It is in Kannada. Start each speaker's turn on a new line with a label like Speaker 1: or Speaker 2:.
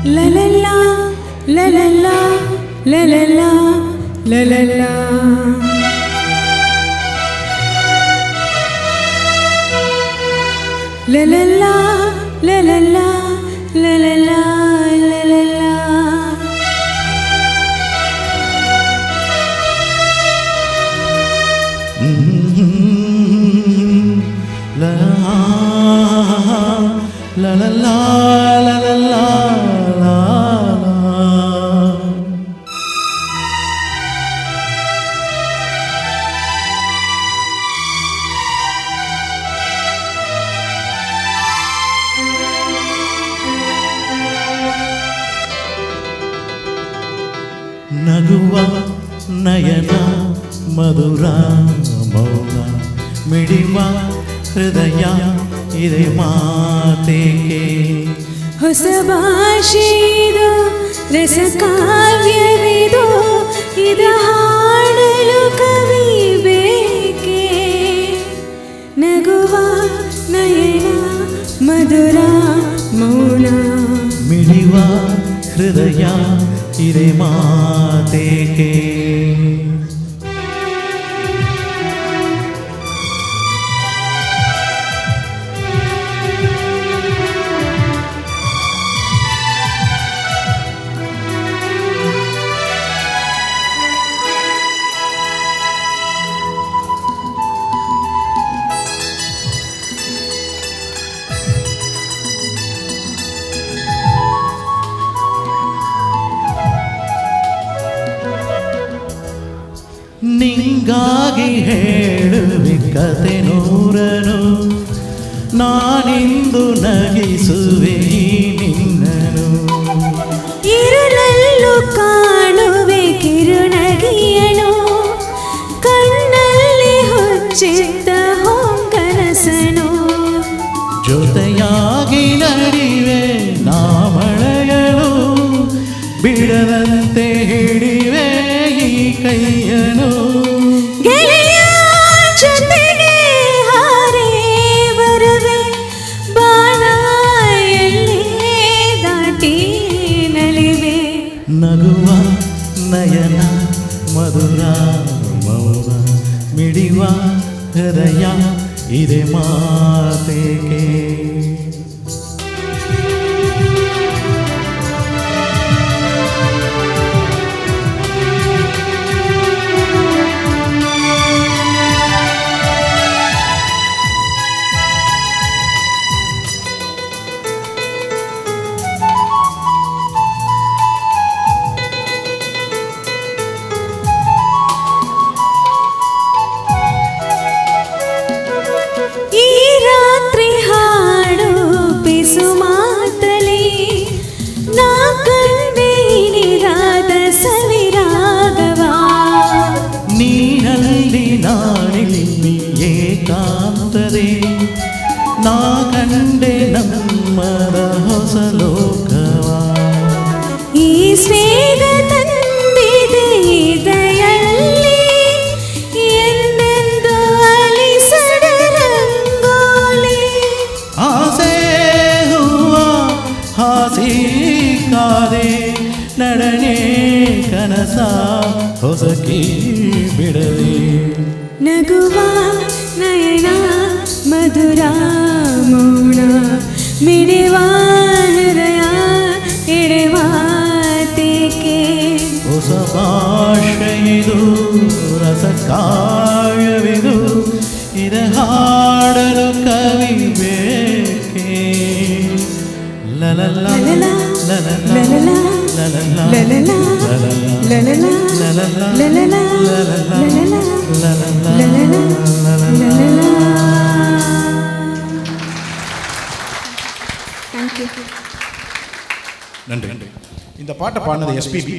Speaker 1: La la la, la la la, la la la, la la la. La la la, la la la, la la la, la la la.
Speaker 2: La la la la la la la la. ನಗುವ ನಯನ ಮಧುರ ಮೌನ ಮಿಡಿವ ಹೃದಯ ಇದೆ ಮಾತೆಗೆ
Speaker 1: ಹೊಸ ಭಾಷೆಯಿದು ರಸ ಕಾವ್ಯವಿದು ಇದು ಹಾಡಲು ಕವಿ ಬೇಕೆ ನಗುವ ನಯನ ಮಧುರ ಮೌನ
Speaker 2: ಮಿಡಿವ ಹೃದಯ ಇದೆ ಮಾತೆಗೆ ನಿಂಗಾಗಿ ಹೇಳುವೆ ಕತೆ ನೂರನು ನಾನಿಂದು ನಗಿಸುವೆ ನಿನ್ನನು
Speaker 1: ಇರುಳಲ್ಲೂ ಕಾಣುವೆ ಕಿರುನಗೆಯನು ಕಣ್ಣಲ್ಲಿ ಹುಚ್ಚಿದ್ದ ಹೊಂಗನಸನು
Speaker 2: ಜೊತೆಯಾಗಿ ನಡಿವೆ ನಾ ಮಳೆಯಲು ಬಿಡದಂತೆ ಹಿಡಿವೆ ಈ ಕೈಯನು
Speaker 1: ಗೆಳೆಯ ಜೊತೆಗೆ ಹಾರೇ ಬರುವೆ ಬಾಣ ಎಲ್ಲೇ ದಾಟಿ ನಲಿವೆ
Speaker 2: ನಗುವ ನಯನ ಮಧುರ ಮೌನ ಮಿಡಿವ ಹೃದಯ ಇದೆ ಮಾತೆಗೆ ಏಕಾಂತದೆ ನಾ ಕಂಡೆ ನಮ್ಮದ ಹೊಸ ಲೋಕವ
Speaker 1: ಈ ಸ್ನೇಹ ತಂದಿದೆ ಇದೆಯಲ್ಲಿ ಎಂದೆಂದು ಅಲಿಸದ ರಂಗೋಲಿ
Speaker 2: ಆಸೆ ಹೂವ ಹಾಸಿ ಕಾದೆ ನಡನೆ ಕನಸ ಹೊಸಕಿ ಬಿಡದೆ
Speaker 1: ನಗುವ ನಯನ ಮಧುರ ಮೌನ ಮಿಡಿವ ಹೃದಯ ಎಡೆವ ತೇಕೆ
Speaker 2: ಹೊಸ ಭಾಷೆಯಿದು ರಸ ಕಾವ್ಯವಿದು ಇದ ಹಾಡಲು ಕವಿ ಬೇಕೆ ಲಲಲ ಲಲಲ
Speaker 3: நன்றி. இந்த பாட்டை பாடினது எஸ்பிபி.